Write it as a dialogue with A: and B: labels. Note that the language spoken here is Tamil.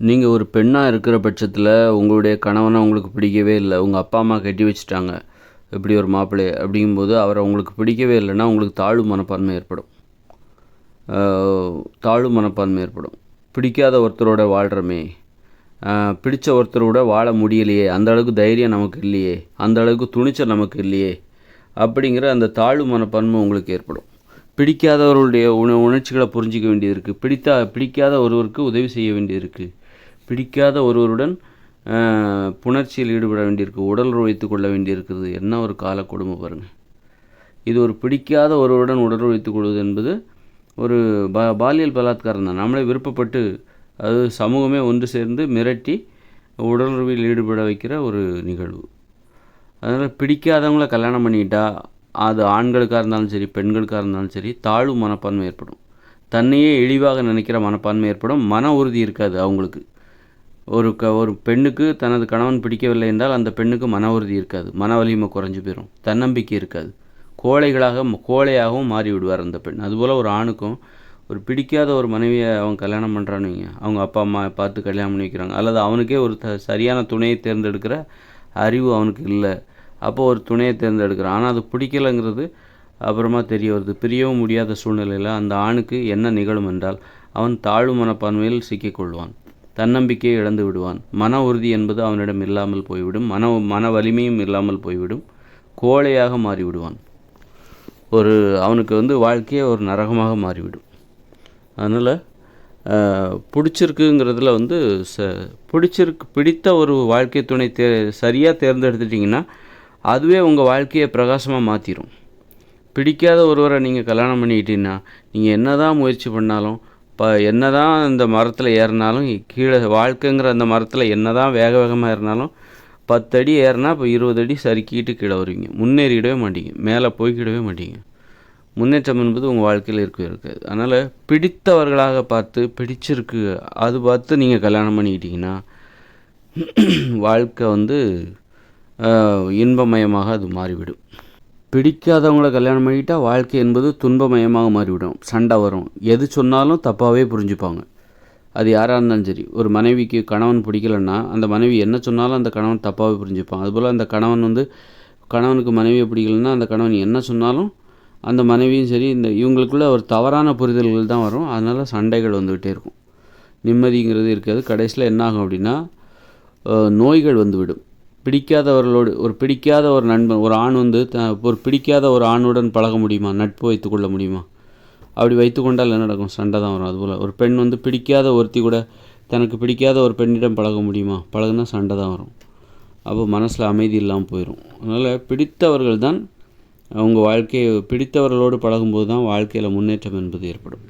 A: நீங்கள் ஒரு பெண்ணாக இருக்கிற பட்சத்தில் உங்களுடைய கணவனை உங்களுக்கு பிடிக்கவே இல்லை, உங்கள் அப்பா அம்மா கட்டி வச்சுட்டாங்க இப்படி ஒரு மாப்பிள்ளையை அப்படிங்கும்போது அவரை உங்களுக்கு பிடிக்கவே இல்லைன்னா உங்களுக்கு தாழ்வு மனப்பான்மை ஏற்படும். பிடிக்காத ஒருத்தரோட வாழ்கிறோமே, பிடித்த ஒருத்தரோட வாழ முடியலையே, அந்த அளவுக்கு தைரியம் நமக்கு இல்லையே, அந்த அளவுக்கு துணிச்சல் நமக்கு இல்லையே அப்படிங்கிற அந்த தாழ்வு மனப்பான்மை உங்களுக்கு ஏற்படும். பிடிக்காதவர்களுடைய உணர்ச்சிகளை புரிஞ்சிக்க வேண்டியது இருக்குது. பிடிக்காத ஒருவருக்கு உதவி செய்ய வேண்டியது இருக்குது. பிடிக்காத ஒருவருடன் புணர்ச்சியில் ஈடுபட வேண்டியிருக்கு, உடல் வைத்து கொள்ள வேண்டியிருக்கிறது. என்ன ஒரு கால கொடுமை பாருங்கள். இது ஒரு பிடிக்காத ஒருவருடன் உடல் வைத்துக் கொள்வது என்பது ஒரு பாலியல் பலாத்காரம் தான். நம்மளே விருப்பப்பட்டு, அது சமூகமே ஒன்று சேர்ந்து மிரட்டி உடலுறவில் ஈடுபட வைக்கிற ஒரு நிகழ்வு. அதனால் பிடிக்காதவங்கள கல்யாணம் பண்ணிக்கிட்டா அது ஆண்களுக்காக இருந்தாலும் சரி, பெண்களுக்காக இருந்தாலும் சரி, தாழ்வு மனப்பான்மை ஏற்படும். தன்னையே இழிவாக நினைக்கிற மனப்பான்மை ஏற்படும். மன உறுதி இருக்காது அவங்களுக்கு. ஒரு பெண்ணுக்கு தனது கணவன் பிடிக்கவில்லை என்றால் அந்த பெண்ணுக்கு மன உறுதி இருக்காது, மன வலிமை குறைஞ்சி போயிடும், தன்னம்பிக்கை இருக்காது, கோழையாகவும் மாறி விடுவார் அந்த பெண். அதுபோல் ஒரு ஆணுக்கும் ஒரு பிடிக்காத ஒரு மனைவியை அவன் கல்யாணம் பண்ணுறான்னு வைங்க, அவங்க அப்பா அம்மா பார்த்து கல்யாணம் பண்ணி வைக்கிறாங்க, அல்லது அவனுக்கே ஒரு சரியான துணையை தேர்ந்தெடுக்கிற அறிவு அவனுக்கு இல்லை, அப்போ ஒரு துணையை தேர்ந்தெடுக்கிறான். ஆனால் அது பிடிக்கலைங்கிறது அப்புறமா தெரிய வருது. பிரியவும் முடியாத சூழ்நிலையில் அந்த ஆணுக்கு என்ன நிகழும் என்றால் அவன் தாழ்வு மனப்பான்மையில் சிக்கிக்கொள்வான், தன்னம்பிக்கையை இழந்து விடுவான், மன உறுதி என்பது அவனிடம் இல்லாமல் போய்விடும், மன வலிமையும் இல்லாமல் போய்விடும், கோழையாக மாறிவிடுவான். அவனுக்கு வாழ்க்கையே ஒரு நரகமாக மாறிவிடும். அதனால் பிடிச்சிருக்குங்கிறதுல பிடித்த ஒரு வாழ்க்கை துணை சரியாக தேர்ந்தெடுத்துட்டிங்கன்னா அதுவே உங்கள் வாழ்க்கையை பிரகாசமாக மாற்றிடும். பிடிக்காத ஒருவரை நீங்கள் கல்யாணம் பண்ணிக்கிட்டீங்கன்னா நீங்கள் என்ன தான் முயற்சி பண்ணாலும், என்ன தான் இந்த மரத்தில் ஏறினாலும் கீழே, வாழ்க்கைங்கிற அந்த மரத்தில் என்ன தான் வேகமாக ஏறினாலும் 10 அடி ஏறினா இப்போ 20 அடி சறுக்கிட்டு கீழே வருவீங்க. முன்னேறிடவே மாட்டீங்க, மேலே போய்க்கிடவே மாட்டீங்க. முன்னேற்றம் என்பது உங்கள் வாழ்க்கையில் இருக்காது. அதனால் பிடித்தவர்களாக பார்த்து, பிடிச்சிருக்கு அது பார்த்து நீங்கள் கல்யாணம் பண்ணிக்கிட்டிங்கன்னா வாழ்க்கை இன்பமயமாக அது மாறிவிடும். பிடிக்காதவங்கள கல்யாணம் பண்ணிக்கிட்டால் வாழ்க்கை என்பது துன்பமயமாக மாறிவிடும். சண்டை வரும், எது சொன்னாலும் தப்பாகவே புரிஞ்சுப்பாங்க. அது யாராக இருந்தாலும் சரி. ஒரு மனைவிக்கு கணவன் பிடிக்கலன்னா அந்த மனைவி என்ன சொன்னாலும் அந்த கணவன் தப்பாகவே புரிஞ்சுப்பான். அதுபோல் அந்த கணவனுக்கு மனைவியை பிடிக்கலன்னா அந்த கணவன் என்ன சொன்னாலும் அந்த மனைவியும் சரி, இவங்களுக்குள்ள ஒரு தவறான புரிதல்கள் தான் வரும். அதனால் சண்டைகள் வந்துக்கிட்டே இருக்கும், நிம்மதிங்கிறது இருக்காது. கடைசியில் என்ன ஆகும் அப்படின்னா நோய்கள் வந்துவிடும். பிடிக்காத ஒரு நண்பன், ஒரு ஆண் ஒரு பிடிக்காத ஒரு ஆணுடன் பழக முடியுமா, நட்பு வைத்துக்கொள்ள முடியுமா? அப்படி வைத்துக்கொண்டால் என்ன நடக்கும்? சண்டை தான் வரும். அதுபோல் ஒரு பெண் பிடிக்காத ஒருத்தி கூட தனக்கு பிடிக்காத ஒரு பெண்ணிடம் பழக முடியுமா? பழகுனா சண்டை தான் வரும். அப்போ மனசில் அமைதி இல்லாமல் போயிடும். அதனால் பிடித்தவர்களோடு பழகும்போது தான் வாழ்க்கையில் முன்னேற்றம் என்பது ஏற்படும்.